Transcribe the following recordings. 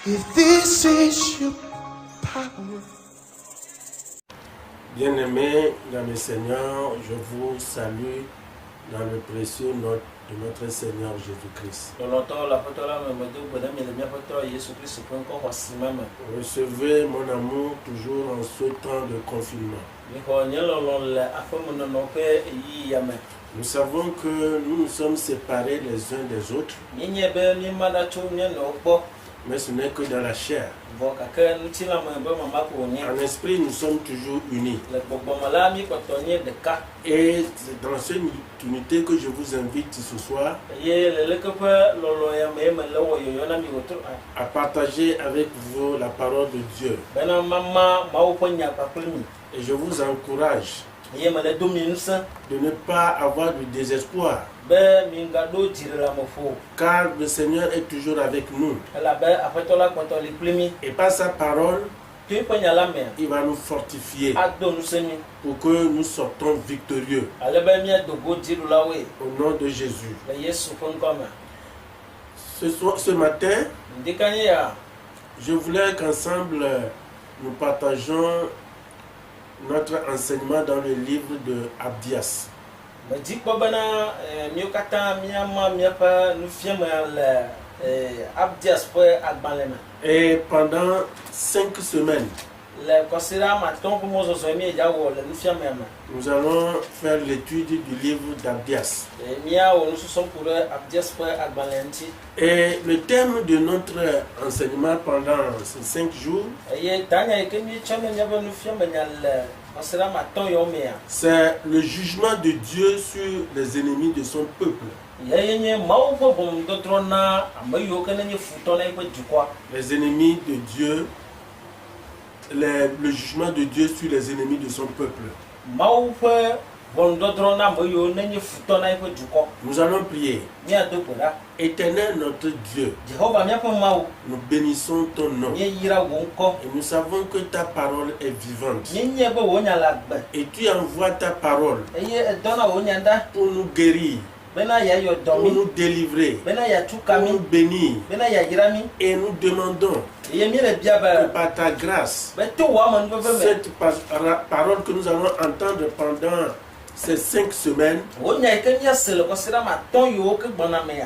If this is your power. Bien-aimés dans le Seigneur, je vous salue dans le précieux nom de notre Seigneur Jésus-Christ. Recevez mon amour toujours en ce temps de confinement. Nous savons que nous nous sommes séparés les uns des autres, mais ce n'est que dans la chair. En esprit, nous sommes toujours unis. Et c'est dans cette unité que je vous invite ce soir à partager avec vous la parole de Dieu. Et je vous encourage de ne pas avoir du désespoir, car le Seigneur est toujours avec nous. Et par sa parole, il va nous fortifier pour que nous sortons victorieux au nom de Jésus. Ce matin, je voulais qu'ensemble nous partageons notre enseignement dans le livre de Abdias. Et pendant 5 semaines, nous allons faire l'étude du livre d'Abdias. Et le thème de notre enseignement pendant ces 5 jours, c'est le jugement de Dieu sur les ennemis de son peuple. Les ennemis de Dieu, le jugement de Dieu sur les ennemis de son peuple. Nous allons prier. Éternel notre Dieu, nous bénissons ton nom et nous savons que ta parole est vivante et tu envoies ta parole pour nous guérir, pour nous délivrer, pour nous bénir, et nous demandons que par ta grâce, cette parole que nous allons entendre pendant ces 5 semaines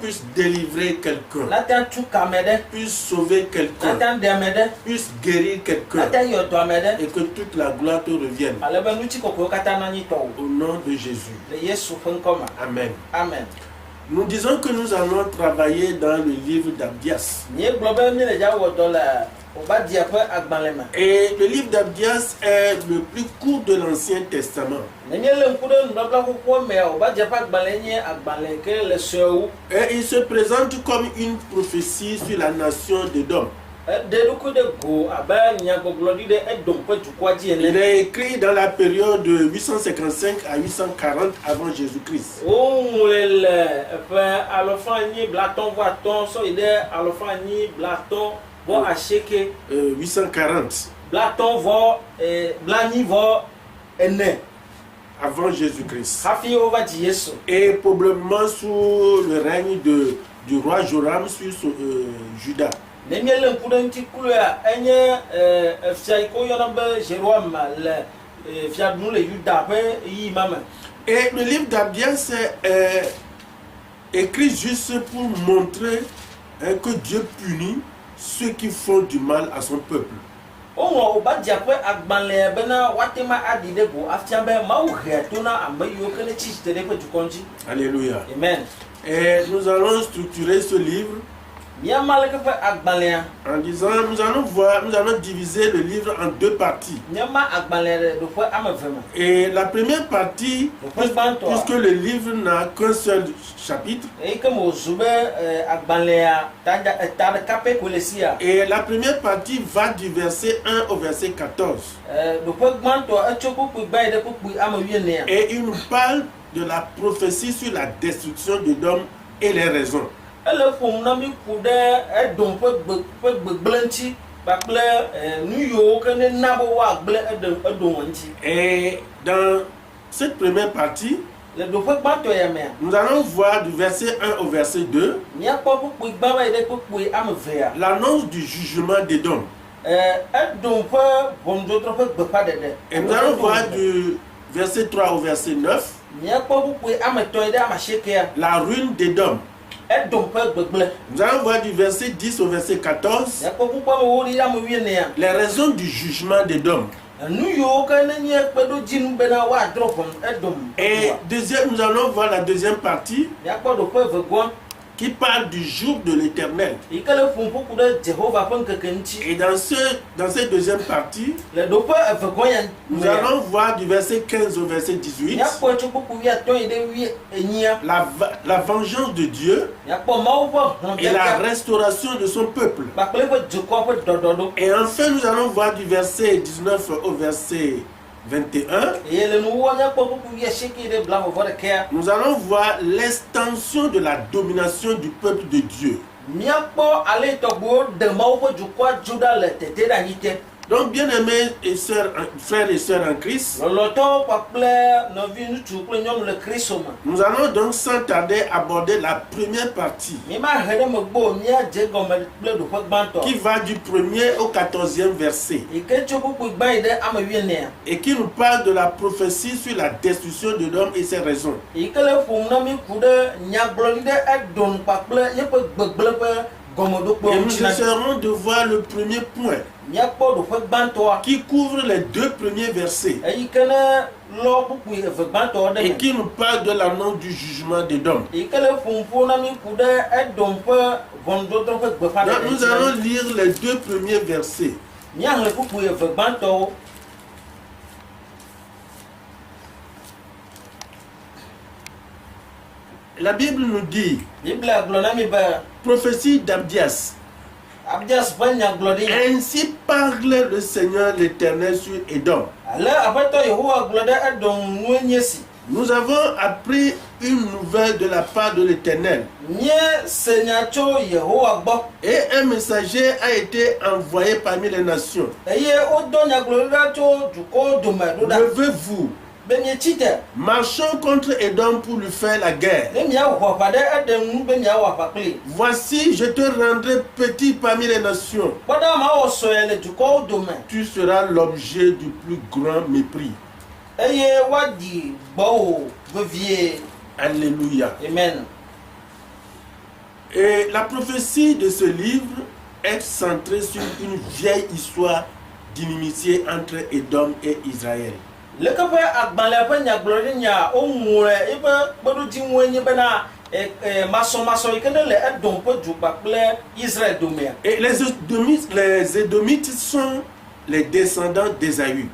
puisse délivrer quelqu'un, puisse sauver quelqu'un, puisse guérir quelqu'un, et que toute la gloire te revienne au nom de Jésus. Amen. Amen. Nous disons que nous allons travailler dans le livre d'Abdias. Et le livre d'Abdias est le plus court de l'Ancien Testament. Et il se présente comme une prophétie sur la nation d'Édom. Il est écrit dans la période de 855 à 840 avant Jésus-Christ. 840 avant Jésus-Christ. Et probablement sous le règne du roi Joram sur Juda. Et le livre d'Abdias est écrit juste pour montrer que Dieu punit ceux qui font du mal à son peuple. Alléluia. Amen. Et nous allons structurer ce livre en disant, nous allons diviser le livre en 2 parties. Et la première partie, puisque le livre n'a qu'un seul chapitre, et la première partie va du verset 1 au verset 14. Et il nous parle de la prophétie sur la destruction d'Édom et les raisons. Et dans cette première partie, Nous allons voir du verset 1 au verset 2 l'annonce du jugement d'Édom. Et nous allons voir du verset 3 au verset 9 la ruine d'Édom. Nous allons voir du verset 10 au verset 14 les raisons du jugement d'Édom. Et nous allons voir la deuxième partie qui parle du jour de l'Éternel. Et dans cette deuxième partie, nous allons voir du verset 15 au verset 18 la vengeance de Dieu et la restauration de son peuple. Et enfin, nous allons voir du verset 19 au verset 21. Nous allons voir l'extension de la domination du peuple de Dieu. Donc, bien-aimés et frères et sœurs en Christ, nous allons donc sans tarder aborder la première partie qui va du 1er au 14e verset et qui nous parle de la prophétie sur la destruction de l'homme et ses raisons. Et nous essaierons de voir le premier point qui couvre les deux premiers versets et qui nous parle de l'annonce du jugement d'Édom. Donc nous allons lire les deux premiers versets. La Bible nous dit, prophétie d'Abdias. Ainsi parle le Seigneur l'Éternel sur Édom. Nous avons appris une nouvelle de la part de l'Éternel. Et un messager a été envoyé parmi les nations. Levez-vous. Marchons contre Édom pour lui faire la guerre. Voici, je te rendrai petit parmi les nations. Tu seras l'objet du plus grand mépris. Alléluia. Amen. Et la prophétie de ce livre est centrée sur une vieille histoire d'inimitié entre Édom et Israël. Et les Édomites sont les descendants d'Ésaü.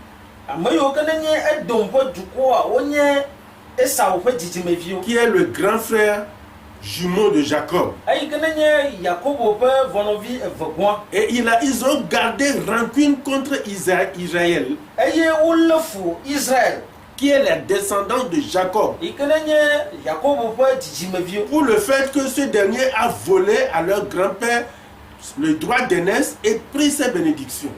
Qui est le grand frère jumeau de Jacob. Et ils ont gardé rancune contre Israël, qui est le descendant de Jacob, pour le fait que ce dernier a volé à leur grand-père le droit d'aînesse et pris ses bénédictions.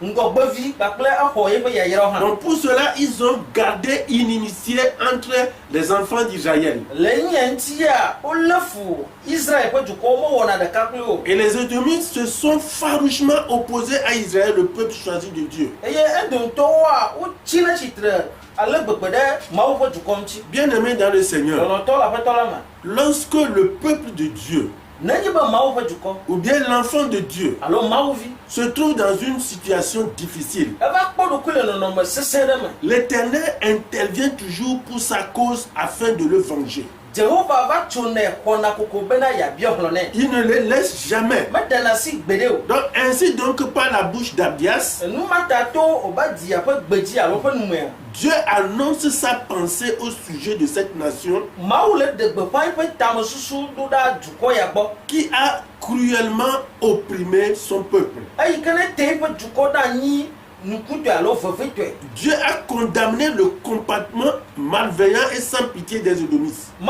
Donc pour cela, ils ont gardé inimitié entre les enfants d'Israël. Et les Édomites se sont farouchement opposés à Israël, le peuple choisi de Dieu. Bien-aimés dans le Seigneur, lorsque le peuple de Dieu ou bien l'enfant de Dieu se trouve dans une situation difficile, l'Éternel intervient toujours pour sa cause afin de le venger. Il ne le laisse jamais. Donc, ainsi donc par la bouche d'Abdias, Dieu annonce sa pensée au sujet de cette nation qui a cruellement opprimé son peuple. Dieu a condamné le comportement malveillant et sans pitié des Édomites. Le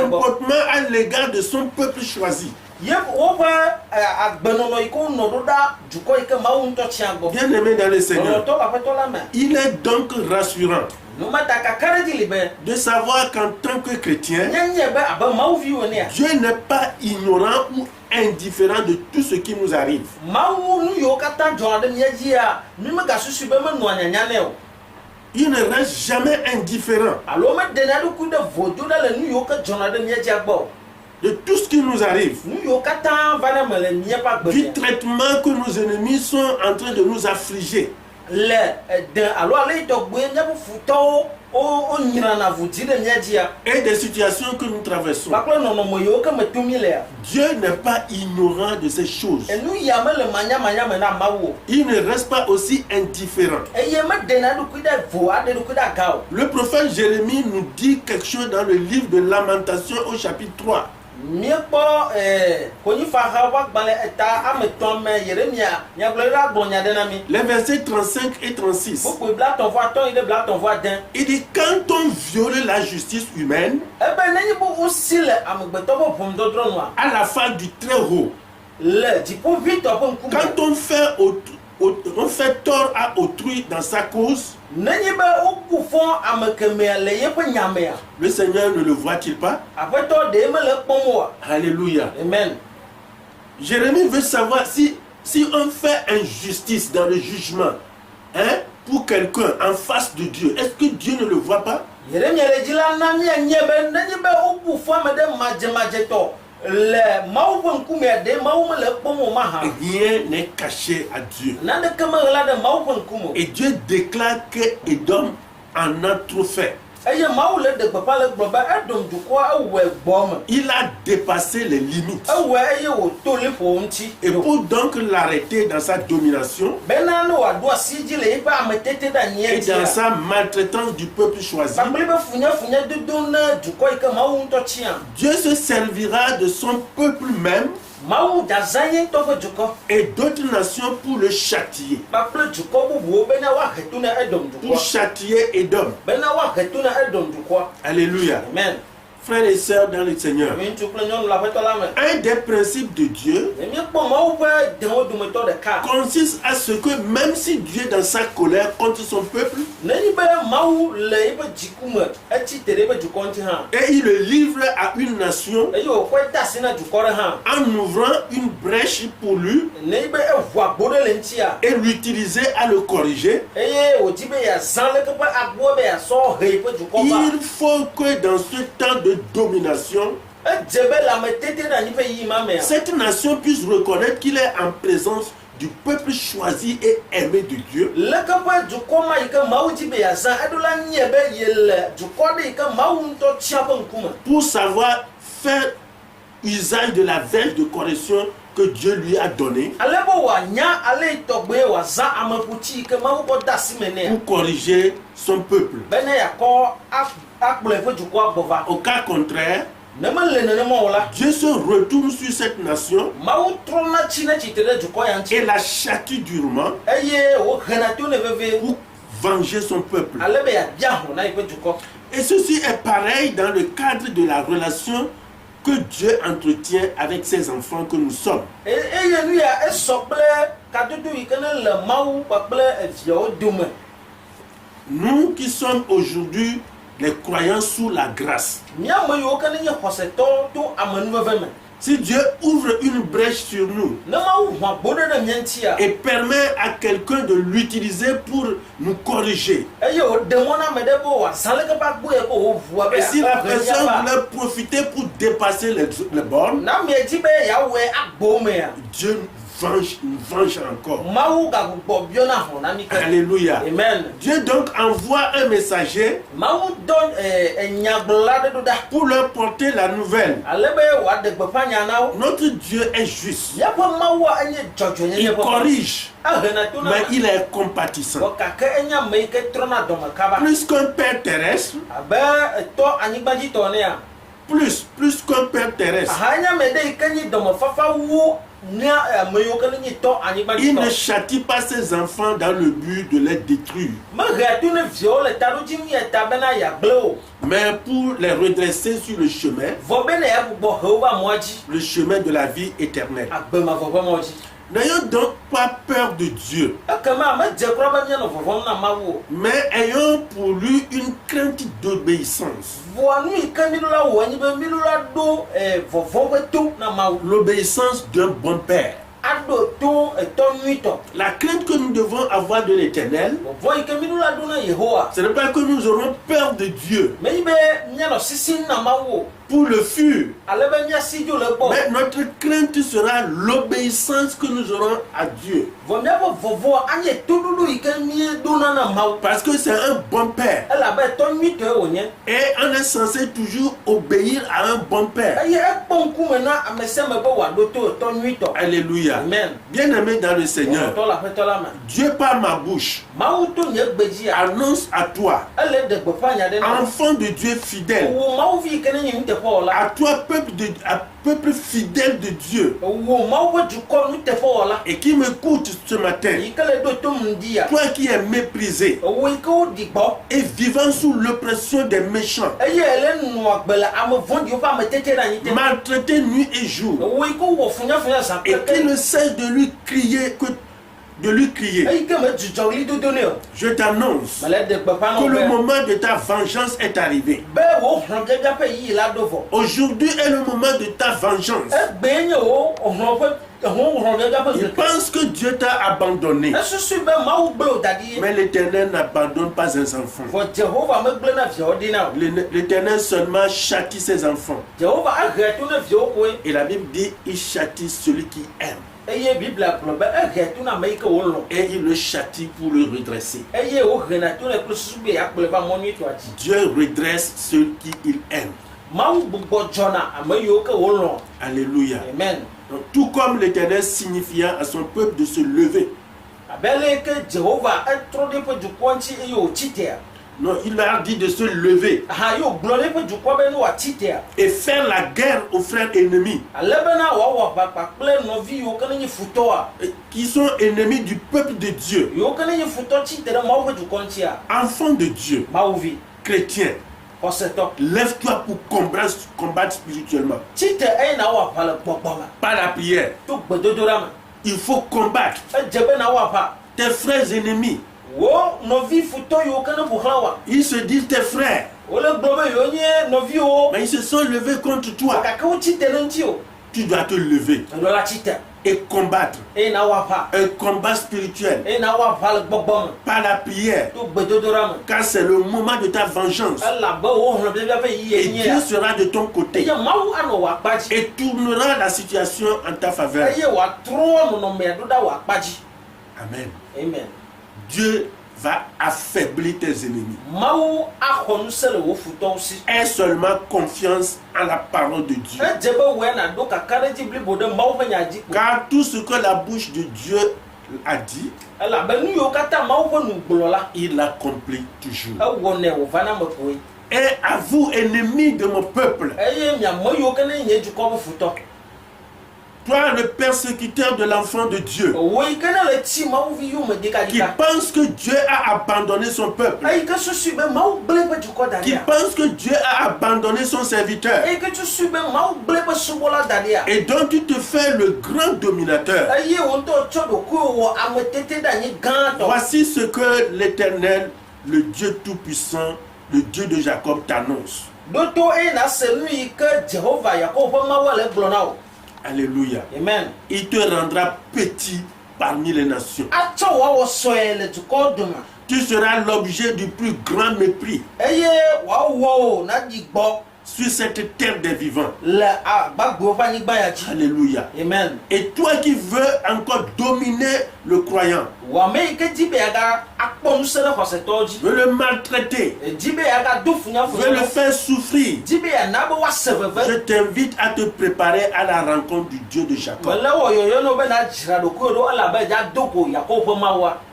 comportement à l'égard de son peuple choisi. Bien-aimé dans le Seigneur, il est donc rassurant de savoir qu'en tant que chrétien, Dieu n'est pas ignorant ou indifférent de tout ce qui nous arrive. Il ne reste jamais indifférent de tout ce qui nous arrive, du traitement que nos ennemis sont en train de nous affliger. Et des situations que nous traversons. Dieu n'est pas ignorant de ces choses. Il ne reste pas aussi indifférent. Le prophète Jérémie nous dit quelque chose dans le livre de Lamentation au chapitre 3. Les versets 35 et 36. Il dit, quand on viole la justice humaine, à la fin du très haut, quand on fait tort à autrui dans sa cause, le Seigneur ne le voit-il pas? Alléluia. Amen. Jérémie veut savoir si on fait injustice dans le jugement, pour quelqu'un en face de Dieu, est-ce que Dieu ne le voit pas? Rien n'est caché à Dieu. Et Dieu déclare que Édom en a trop fait. Il a dépassé les limites. Et pour donc l'arrêter dans sa domination et dans sa maltraitance du peuple choisi, Dieu se servira de son peuple même et d'autres nations pour le châtier. Pour châtier Édom. Alléluia. Amen. Frères et sœurs dans le Seigneur, un des principes de Dieu consiste à ce que même si Dieu est dans sa colère contre son peuple, et il le livre à une nation en ouvrant une brèche pour lui et l'utiliser à le corriger, il faut que dans ce temps de domination, cette nation puisse reconnaître qu'il est en présence du peuple choisi et aimé de Dieu, pour savoir faire usage de la verge de correction que Dieu lui a donnée pour corriger son peuple. Au cas contraire, Dieu se retourne sur cette nation et la châtie durement pour venger son peuple. Et ceci est pareil dans le cadre de la relation que Dieu entretient avec ses enfants que nous sommes. Nous qui sommes aujourd'hui les croyants sous la grâce. Si Dieu ouvre une brèche sur nous et permet à quelqu'un de l'utiliser pour nous corriger, et si la personne voulait profiter pour dépasser les bornes, Dieu venge encore. Alléluia. Amen. Dieu donc envoie un messager pour leur porter la nouvelle. Notre Dieu est juste. Il corrige, mais il est compatissant. Plus qu'un père terrestre, plus qu'un père terrestre, Il ne châtie pas ses enfants dans le but de les détruire, mais pour les redresser sur le chemin de la vie éternelle. N'ayons donc pas peur de Dieu, mais ayons pour lui une crainte d'obéissance. L'obéissance d'un bon père. La crainte que nous devons avoir de l'Éternel, ce n'est pas que nous aurons peur de Dieu pour le fur, mais notre crainte sera l'obéissance que nous aurons à Dieu. Parce que c'est un bon père. Et on est censé toujours obéir à un bon père. Alléluia. Amen. Bien-aimé dans le Seigneur, Dieu par ma bouche annonce à toi, enfant de Dieu fidèle, à toi peuple fidèle de Dieu, et qui m'écoute ce matin, toi qui es méprisé et vivant sous l'oppression des méchants, maltraité nuit et jour, et qui ne cesse de lui crier je t'annonce que le moment de ta vengeance est arrivé. Aujourd'hui est le moment de ta vengeance. Il pense que Dieu t'a abandonné, mais l'Éternel n'abandonne pas ses enfants. L'Éternel seulement châtie ses enfants. Et la Bible dit il châtie celui qui aime. Et il le châtie pour le redresser. Dieu redresse ceux qu'il aime. Alléluia. Amen. Donc, tout comme l'Éternel signifia à son peuple de se lever. Non, il leur dit de se lever et faire la guerre aux frères ennemis qui sont ennemis du peuple de Dieu, enfants de Dieu, chrétiens. Lève-toi pour combattre spirituellement. Par la prière. Il faut combattre tes frères ennemis. Ils se disent tes frères, mais ils se sont levés contre toi. Tu dois te lever et combattre un combat spirituel par la prière, car c'est le moment de ta vengeance. Et Dieu sera de ton côté et tournera la situation en ta faveur. Amen. Amen. Dieu va affaiblir tes ennemis. Aie seulement confiance en la parole de Dieu. Car tout ce que la bouche de Dieu a dit, il l'accomplit toujours. Et à vous, ennemis de mon peuple, toi, le persécuteur de l'enfant de Dieu, qui pense que Dieu a abandonné son peuple, qui pense que Dieu a abandonné son serviteur, et dont tu te fais le grand dominateur. Voici ce que l'Éternel, le Dieu Tout-Puissant, le Dieu de Jacob t'annonce. Alléluia. Amen. Il te rendra petit parmi les nations. Tu seras l'objet du plus grand mépris sur cette terre des vivants. Alléluia. Amen. Et toi qui veux encore dominer le croyant, veux le maltraiter, veux le faire souffrir, je t'invite à te préparer à la rencontre du Dieu de Jacob.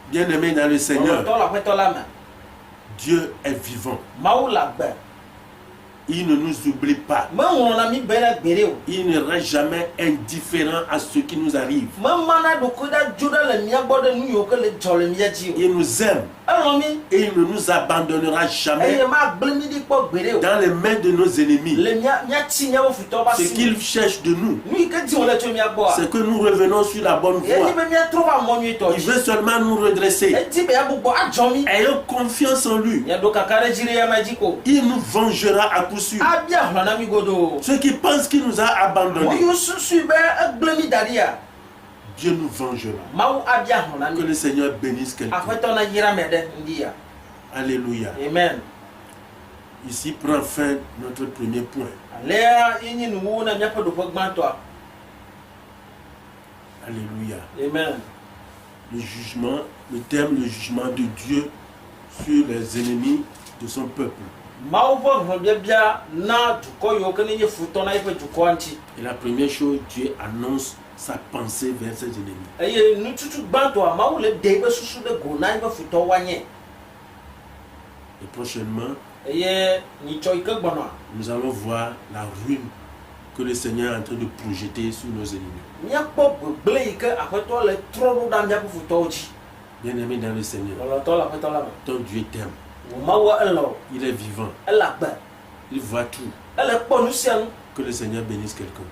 Bien-aimé dans le Seigneur, Dieu est vivant. Il ne nous oublie pas. Il ne reste jamais indifférent à ce qui nous arrive. Il nous aime. Et il ne nous abandonnera jamais dans les mains de nos ennemis. Ce qu'il cherche de nous, c'est que nous revenons sur la bonne voie. Il veut seulement nous redresser. Ayons confiance en lui. Il nous vengera à coup sûr. Ceux qui pensent qu'il nous a abandonnés, Dieu nous vengera. Que le Seigneur bénisse quelqu'un. Alléluia. Amen. Ici prend fin notre premier point. Alléluia. Amen. Le jugement, le terme, le jugement de Dieu sur les ennemis de son peuple. Et la première chose, Dieu annonce sa pensée vers ses ennemis. Et prochainement, nous allons voir la ruine que le Seigneur est en train de projeter sur nos ennemis. Bien-aimé dans le Seigneur, ton Dieu t'aime. Il est vivant. Il voit tout. Que le Seigneur bénisse quelqu'un.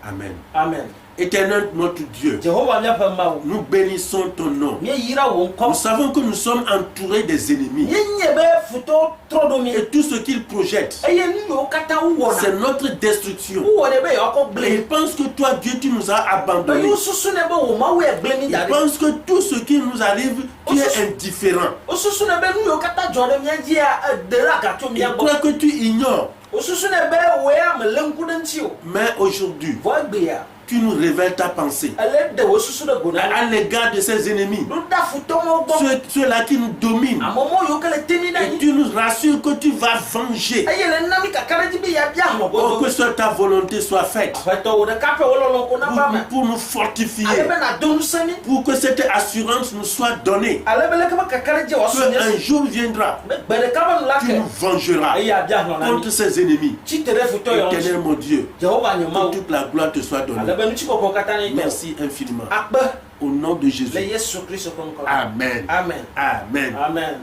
Amen. Amen. Éternel notre Dieu, nous bénissons ton nom. Nous savons que nous sommes entourés des ennemis. Et tout ce qu'ils projettent, c'est notre destruction. Et ils pensent que toi, Dieu, tu nous as abandonnés. Ils pensent que tout ce qui nous arrive, tu es indifférent. Ils croient que tu ignores. Mais aujourd'hui, tu nous révèles ta pensée à l'égard de ses ennemis, ceux-là qui nous dominent. Et tu nous rassures que tu vas venger. Pour que seule ta volonté soit faite. Pour nous fortifier. Pour que cette assurance nous soit donnée. Qu'un jour viendra, tu nous vengeras contre ses ennemis. Éternel mon Dieu, que toute la gloire te soit donnée. Merci infiniment. Au nom de Jésus. Amen. Amen. Amen. Amen.